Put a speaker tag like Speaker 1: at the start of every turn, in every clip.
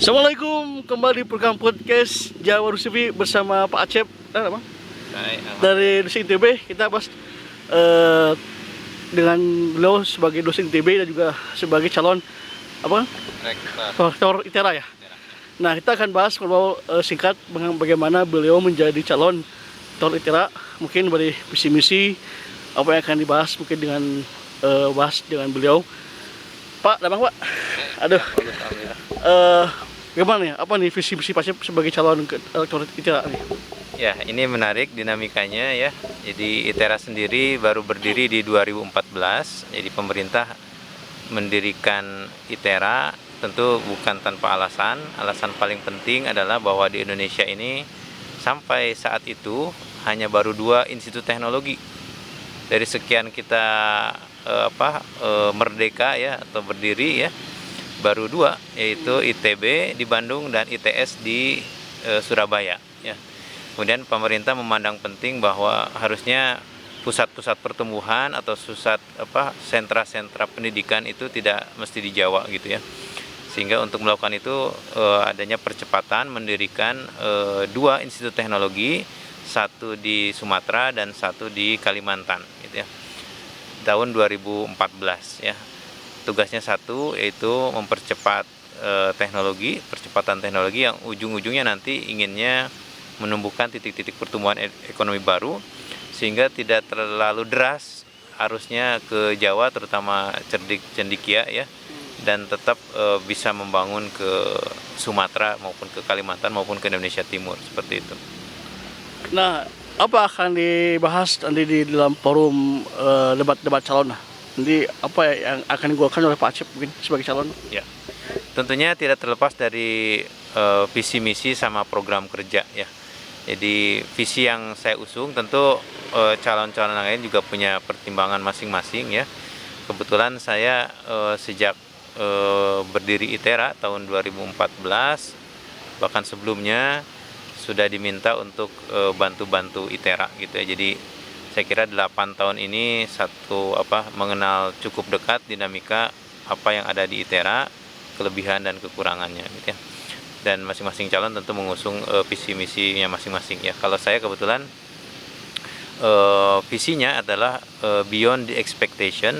Speaker 1: Assalamualaikum, kembali di program podcast Jawa Rusivi bersama Pak Acep apa?
Speaker 2: Baik,
Speaker 1: Dari dosen ITB. Kita bahas eh, dengan beliau sebagai dosen ITB dan juga sebagai calon apa? Rektor ITERA ya. Nah, kita akan bahas singkat bagaimana beliau menjadi calon rektor ITERA, mungkin dari visi misi apa yang akan dibahas mungkin dengan bahas dengan beliau. Pak, damang Pak. Aduh. Gimana ya? Apa nih visi misi Pak sebagai calon rektor ITERA nih?
Speaker 2: Ya, ini menarik dinamikanya ya. Jadi ITERA sendiri baru berdiri di 2014. Jadi pemerintah mendirikan ITERA tentu bukan tanpa alasan. Alasan paling penting adalah bahwa di Indonesia ini sampai saat itu hanya baru 2 institut teknologi. Dari sekian kita merdeka ya atau berdiri ya, baru 2, yaitu ITB di Bandung dan ITS di Surabaya ya. Kemudian pemerintah memandang penting bahwa harusnya pusat-pusat pertumbuhan atau sentra-sentra pendidikan itu tidak mesti di Jawa gitu ya. Sehingga untuk melakukan itu adanya percepatan mendirikan 2 institut teknologi, 1 di Sumatera dan 1 di Kalimantan gitu ya. Tahun 2014 ya. Tugasnya 1 yaitu mempercepat percepatan teknologi yang ujung-ujungnya nanti inginnya menumbuhkan titik-titik pertumbuhan ekonomi baru sehingga tidak terlalu deras arusnya ke Jawa terutama cendekia ya, dan tetap bisa membangun ke Sumatera maupun ke Kalimantan maupun ke Indonesia Timur seperti itu.
Speaker 1: Nah, apa akan dibahas nanti di dalam forum debat-debat calon? Nanti apa yang akan digolkan oleh Pak Acep mungkin sebagai calon?
Speaker 2: Ya, tentunya tidak terlepas dari visi misi sama program kerja ya. Jadi visi yang saya usung tentu calon-calon lain juga punya pertimbangan masing-masing ya. Kebetulan saya sejak berdiri ITERA tahun 2014 bahkan sebelumnya sudah diminta untuk bantu-bantu ITERA gitu ya. Jadi saya kira 8 tahun ini mengenal cukup dekat dinamika apa yang ada di ITERA, kelebihan dan kekurangannya gitu ya. Dan masing-masing calon tentu mengusung visi misinya masing-masing ya. Kalau saya kebetulan visinya adalah beyond the expectation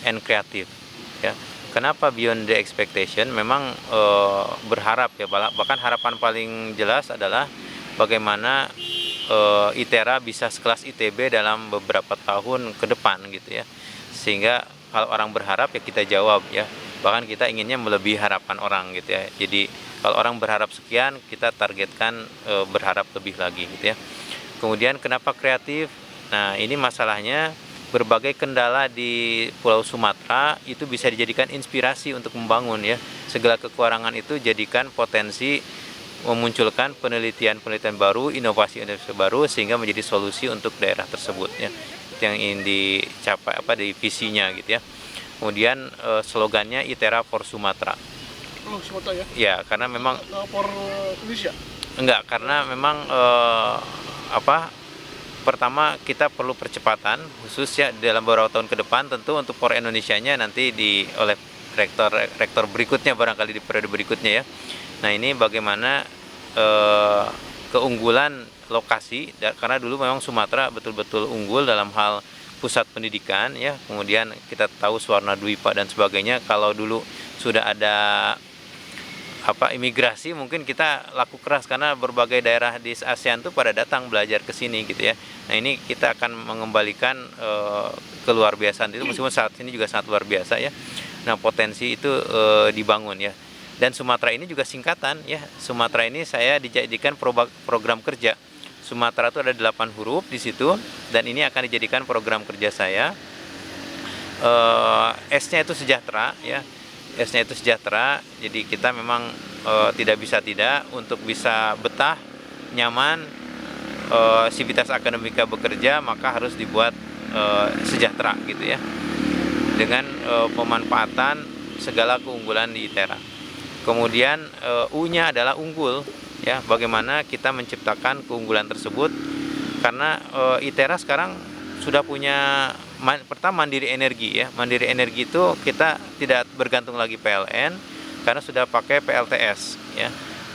Speaker 2: and creative ya. Kenapa beyond the expectation? Memang berharap ya, bahkan harapan paling jelas adalah bagaimana ITERA bisa sekelas ITB dalam beberapa tahun ke depan gitu ya. Sehingga kalau orang berharap ya kita jawab ya. Bahkan kita inginnya melebihi harapan orang gitu ya. Jadi kalau orang berharap sekian, kita targetkan berharap lebih lagi gitu ya. Kemudian kenapa kreatif? Nah, ini masalahnya berbagai kendala di Pulau Sumatera itu bisa dijadikan inspirasi untuk membangun ya. Segala kekurangan itu jadikan potensi memunculkan penelitian-penelitian baru, inovasi-inovasi baru sehingga menjadi solusi untuk daerah tersebut ya. Itu yang ingin dicapai di visinya gitu ya. Kemudian slogannya ITERA for Sumatera.
Speaker 1: Oh, Sumatera ya?
Speaker 2: Ya, karena memang
Speaker 1: for Indonesia.
Speaker 2: Enggak, karena memang pertama kita perlu percepatan khusus ya dalam beberapa tahun ke depan, tentu untuk for Indonesianya nanti oleh rektor berikutnya barangkali di periode berikutnya ya. Nah, ini bagaimana keunggulan lokasi karena dulu memang Sumatera betul-betul unggul dalam hal pusat pendidikan ya. Kemudian kita tahu Swarna Dwipa dan sebagainya. Kalau dulu sudah ada imigrasi, mungkin kita laku keras karena berbagai daerah di ASEAN tuh pada datang belajar ke sini gitu ya. Nah, ini kita akan mengembalikan keluar biasaan itu, meskipun saat ini juga sangat luar biasa ya. Nah, potensi itu dibangun ya. Dan Sumatera ini juga singkatan ya. Sumatera ini saya dijadikan program kerja. Sumatera itu ada 8 huruf di situ dan ini akan dijadikan program kerja saya. S-nya itu sejahtera ya. S-nya itu sejahtera. Jadi kita memang tidak bisa untuk bisa betah, nyaman, sivitas akademika bekerja, maka harus dibuat sejahtera gitu ya. Dengan pemanfaatan segala keunggulan di ITERA. Kemudian U-nya adalah unggul ya. Bagaimana kita menciptakan keunggulan tersebut karena ITERA sekarang sudah punya pertama mandiri energi ya. Mandiri energi itu kita tidak bergantung lagi PLN, karena sudah pakai PLTS ya.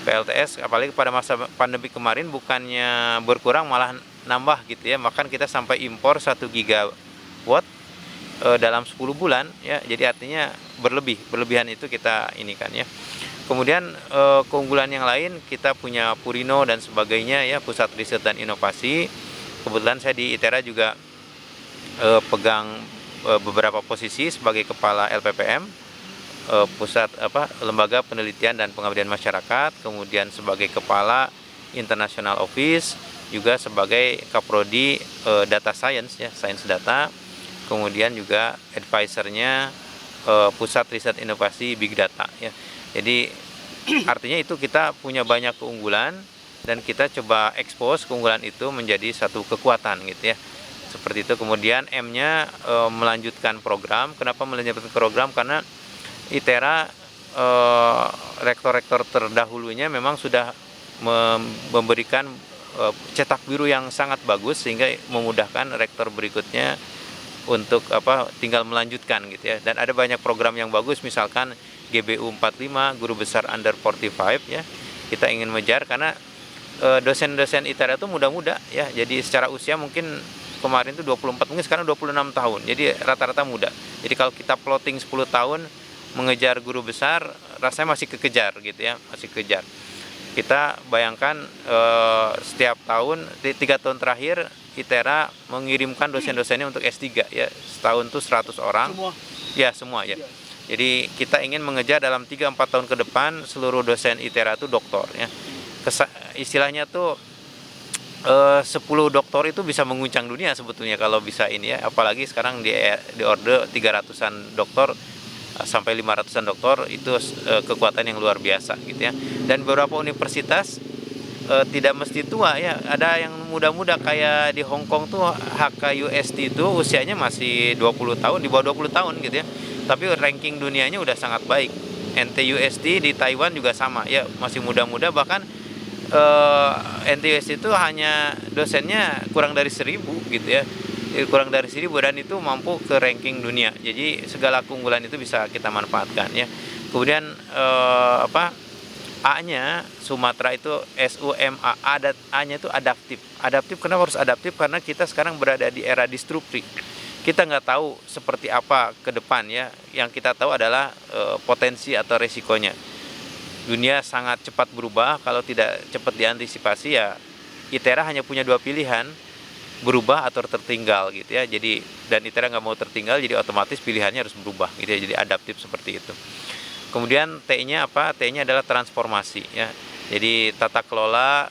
Speaker 2: PLTS apalagi pada masa pandemi kemarin bukannya berkurang malah nambah gitu ya. Bahkan kita sampai impor 1 gigawatt dalam 10 bulan ya. Jadi artinya berlebihan itu kita ini kan ya. Kemudian keunggulan yang lain kita punya Purino dan sebagainya ya, pusat riset dan inovasi. Kebetulan saya di ITERA juga pegang beberapa posisi sebagai kepala LPPM, pusat lembaga penelitian dan pengabdian masyarakat, kemudian sebagai kepala International Office, juga sebagai kaprodi data science ya, science data, kemudian juga advisernya pusat riset inovasi big data ya. Jadi artinya itu kita punya banyak keunggulan dan kita coba expose keunggulan itu menjadi satu kekuatan gitu ya. Seperti itu. Kemudian M-nya melanjutkan program. Kenapa melanjutkan program? Karena ITERA rektor-rektor terdahulunya memang sudah memberikan cetak biru yang sangat bagus sehingga memudahkan rektor berikutnya untuk tinggal melanjutkan gitu ya. Dan ada banyak program yang bagus, misalkan GBU 45, guru besar under 45 ya. Kita ingin mengejar karena dosen-dosen ITERA itu muda-muda ya. Jadi secara usia mungkin kemarin itu 24, mungkin sekarang 26 tahun. Jadi rata-rata muda. Jadi kalau kita plotting 10 tahun mengejar guru besar, rasanya masih kekejar gitu ya, masih kejar. Kita bayangkan setiap tahun, 3 tahun terakhir ITERA mengirimkan dosen-dosennya untuk S3 ya. Setahun tuh 100 orang.
Speaker 1: Semua.
Speaker 2: Ya, semua ya. Jadi kita ingin mengejar dalam 3-4 tahun ke depan seluruh dosen ITERA itu doktor ya. Istilahnya tuh 10 doktor itu bisa mengguncang dunia sebetulnya kalau bisa ini ya. Apalagi sekarang di orde 300-an doktor sampai 500-an doktor, itu kekuatan yang luar biasa gitu ya. Dan beberapa universitas tidak mesti tua ya, ada yang muda-muda kayak di Hong Kong tuh HKUST itu usianya masih 20 tahun, di bawah 20 tahun gitu ya. Tapi ranking dunianya udah sangat baik. NTUST di Taiwan juga sama ya, masih muda-muda, bahkan NTUST itu hanya dosennya kurang dari 1.000 gitu ya. Kurang dari 1.000 dan itu mampu ke ranking dunia. Jadi segala keunggulan itu bisa kita manfaatkan ya. Kemudian A-nya Sumatera itu SUMA, A-nya itu adaptif. Adaptif kenapa harus adaptif? Karena kita sekarang berada di era disrupsi. Kita nggak tahu seperti apa ke depan ya. Yang kita tahu adalah potensi atau resikonya. Dunia sangat cepat berubah, kalau tidak cepat diantisipasi ya ITERA hanya punya 2 pilihan, berubah atau tertinggal gitu ya. Jadi dan ITERA nggak mau tertinggal, jadi otomatis pilihannya harus berubah gitu ya. Jadi adaptif seperti itu. Kemudian T-nya apa? T-nya adalah transformasi ya. Jadi tata kelola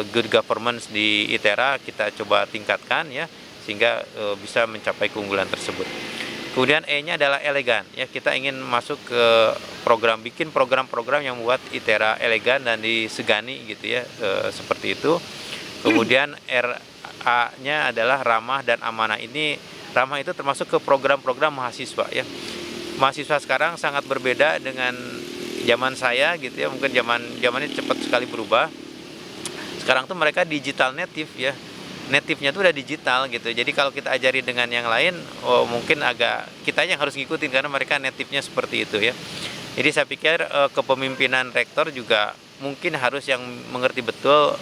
Speaker 2: good governance di ITERA kita coba tingkatkan ya, sehingga bisa mencapai keunggulan tersebut. Kemudian E-nya adalah elegan ya. Kita ingin masuk ke bikin program-program yang membuat ITERA elegan dan disegani gitu ya, seperti itu. Kemudian R-A-nya adalah ramah dan amanah. Ini ramah itu termasuk ke program-program mahasiswa ya. Mahasiswa sekarang sangat berbeda dengan zaman saya gitu ya. Mungkin zamannya cepat sekali berubah. Sekarang tuh mereka digital native ya. Native-nya tuh udah digital gitu. Jadi kalau kita ajari dengan yang lain, mungkin agak kita yang harus ngikutin karena mereka native-nya seperti itu ya. Jadi saya pikir kepemimpinan rektor juga mungkin harus yang mengerti betul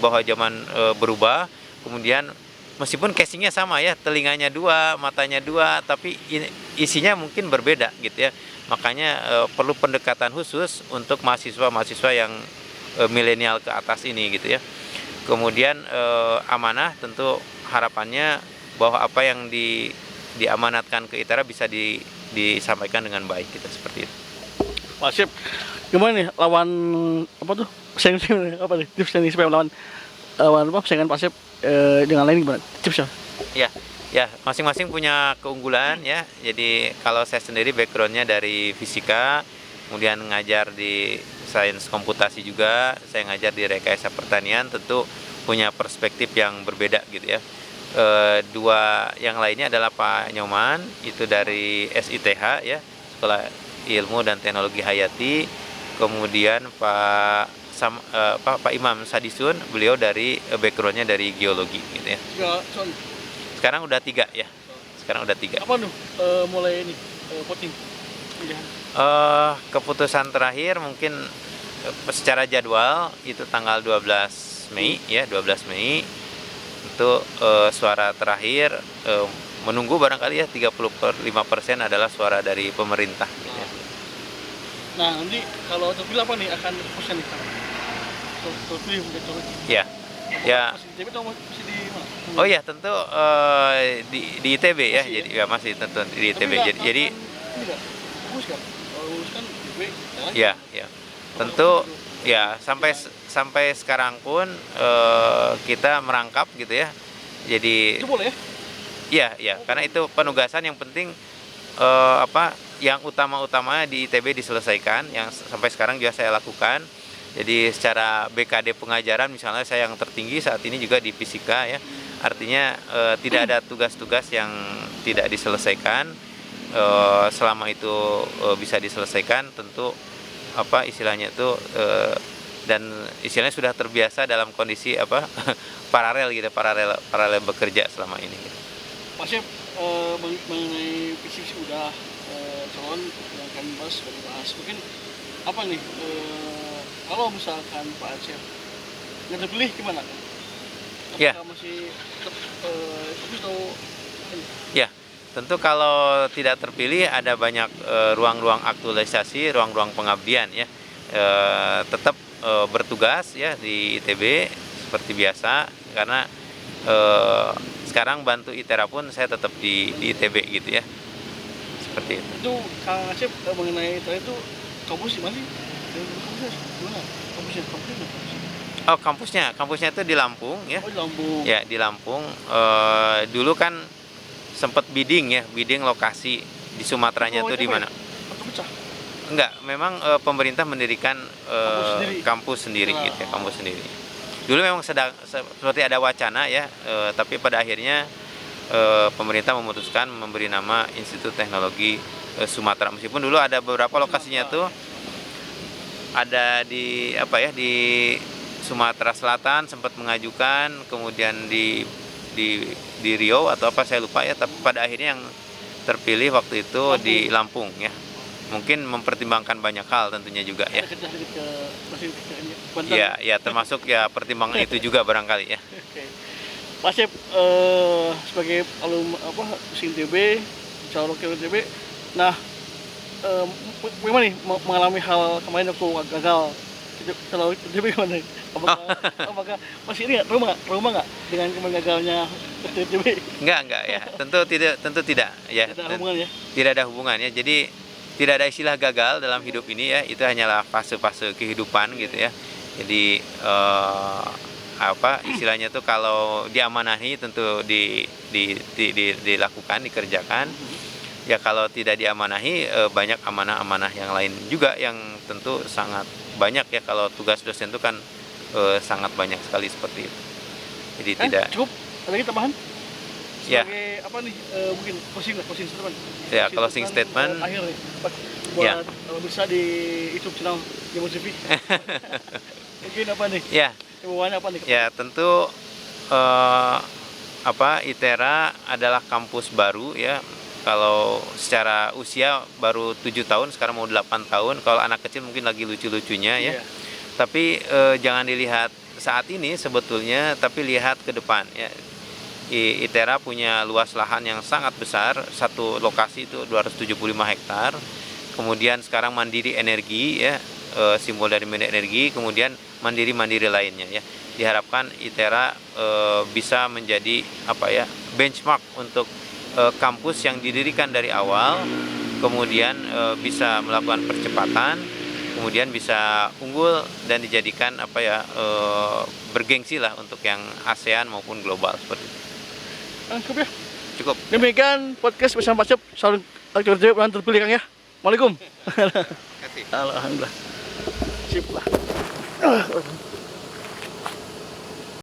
Speaker 2: bahwa zaman berubah. Kemudian meskipun casingnya sama ya, telinganya 2, matanya 2, tapi isinya mungkin berbeda gitu ya. Makanya perlu pendekatan khusus untuk mahasiswa-mahasiswa yang milenial ke atas ini gitu ya. Kemudian amanah, tentu harapannya bahwa apa yang diamanatkan ke ITERA bisa disampaikan dengan baik gitu, seperti itu.
Speaker 1: Pak Sip, gimana nih lawan apa tuh? Pesaing apa nih? Tips nih supaya melawan persaingan Pak Sip dengan lain gimana? Tipsnya?
Speaker 2: Ya, masing-masing punya keunggulan ya. Jadi kalau saya sendiri backgroundnya dari fisika, kemudian ngajar di sains komputasi juga, saya ngajar di rekayasa pertanian, tentu punya perspektif yang berbeda gitu ya. Dua yang lainnya adalah Pak Nyoman, itu dari SITH ya, Sekolah Ilmu dan Teknologi Hayati. Kemudian Pak Imam Sadisun, beliau dari backgroundnya dari geologi gitu ya. Sekarang udah 3 ya. Sekarang udah 3.
Speaker 1: Apa tuh mulai ini voting?
Speaker 2: Keputusan terakhir mungkin secara jadwal itu tanggal 12 Mei ya, 12 Mei untuk suara terakhir, menunggu barangkali ya 35% adalah suara dari pemerintah gitu ya.
Speaker 1: Nah, nanti kalau terpilih apa nih akan fokusnya nih? Terpilih menjadi calon.
Speaker 2: Ya. Ya.
Speaker 1: Masih di ITB atau masih di mana?
Speaker 2: Oh ya, tentu di ITB ya.
Speaker 1: Masih,
Speaker 2: jadi ya masih tentu di ITB.
Speaker 1: Tapi
Speaker 2: Jadi
Speaker 1: ini nggak fokus kan? Kalau lulus kan ITB,
Speaker 2: ya, ya. Tentu ya sampai sekarang pun kita merangkap gitu ya. Jadi
Speaker 1: itu boleh ya?
Speaker 2: iya, ya, karena itu penugasan yang penting yang utama-utama di ITB diselesaikan, yang sampai sekarang juga saya lakukan. Jadi secara BKD pengajaran misalnya saya yang tertinggi saat ini juga di fisika ya. Artinya tidak ada tugas-tugas yang tidak diselesaikan. Selama itu bisa diselesaikan, tentu istilahnya itu dan istilahnya sudah terbiasa dalam kondisi paralel gitu, paralel bekerja selama ini gitu.
Speaker 1: Pak Chef, mengenai fisik sudah calon yang akan bahas mungkin apa nih kalau misalkan Pak Chef nggak terpilih gimana?
Speaker 2: Ya.
Speaker 1: Apakah masih fokus atau
Speaker 2: Ya, tentu kalau tidak terpilih ada banyak ruang-ruang aktualisasi, ruang-ruang pengabdian ya. Tetap bertugas ya di ITB seperti biasa, karena sekarang bantu ITERA pun saya tetap di ITB gitu ya, seperti itu.
Speaker 1: Itu Kang Asep mengenai ITERA itu kampus di mana sih? Kampusnya gimana?
Speaker 2: Kampusnya itu di Lampung ya.
Speaker 1: Oh, di Lampung.
Speaker 2: Ya, di Lampung. Dulu kan sempat bidding lokasi di Sumateranya itu di mana?
Speaker 1: Pecah.
Speaker 2: Enggak, memang pemerintah mendirikan kampus sendiri gitu ya, kampus sendiri. Dulu memang seperti ada wacana ya, tapi pada akhirnya pemerintah memutuskan memberi nama Institut Teknologi Sumatera. Meskipun dulu ada beberapa lokasinya tuh ada di di Sumatera Selatan sempat mengajukan, kemudian di Riau atau saya lupa ya, tapi pada akhirnya yang terpilih waktu itu di Lampung ya. Mungkin mempertimbangkan banyak hal tentunya juga ya. Ya, termasuk ya pertimbangan itu juga barangkali ya.
Speaker 1: Pak Chef, sebagai ITB, calon wakil ITB, nah gimana nih mengalami hal kemarin waktu gagal calon ITB gimana? Apakah masih ingat rumah nggak dengan kemarin gagalnya ITB?
Speaker 2: Enggak ya. Tentu tidak ya.
Speaker 1: Tidak ada hubungan ya.
Speaker 2: Tidak ada hubungan ya. Jadi tidak ada istilah gagal dalam hidup ini ya, itu hanyalah fase-fase kehidupan gitu ya. Jadi istilahnya tuh kalau diamanahi tentu dilakukan, dikerjakan. Ya kalau tidak diamanahi banyak amanah-amanah yang lain juga yang tentu sangat banyak ya. Kalau tugas dosen itu kan sangat banyak sekali seperti itu. Jadi tidak
Speaker 1: cukup, ada lagi tambahan?
Speaker 2: Ya.
Speaker 1: Sebagai mungkin closing statement.
Speaker 2: Ya, closing statement.
Speaker 1: Akhir nih, buat kalau bisa di YouTube channel Jamus TV. Mungkin apa nih?
Speaker 2: Ya.
Speaker 1: Hubungannya apa nih?
Speaker 2: Ya, tentu ITERA adalah kampus baru ya. Kalau secara usia baru 7 tahun, sekarang mau 8 tahun. Kalau anak kecil mungkin lagi lucu-lucunya ya. Yeah. Tapi jangan dilihat saat ini sebetulnya, tapi lihat ke depan ya. ITERA punya luas lahan yang sangat besar, satu lokasi itu 275 hektar. Kemudian sekarang mandiri energi ya, simbol dari mandiri energi, kemudian mandiri lainnya ya. Diharapkan ITERA bisa menjadi benchmark untuk kampus yang didirikan dari awal, kemudian bisa melakukan percepatan, kemudian bisa unggul dan dijadikan bergengsi lah untuk yang ASEAN maupun global seperti itu.
Speaker 1: Cukup ya?
Speaker 2: Cukup.
Speaker 1: Demikian podcast bersama Pak Chef, calon wakil ITB terpilih Kang ya. Waalaikumsalam.
Speaker 2: Terima kasih.
Speaker 1: Alhamdulillah. Sip lah.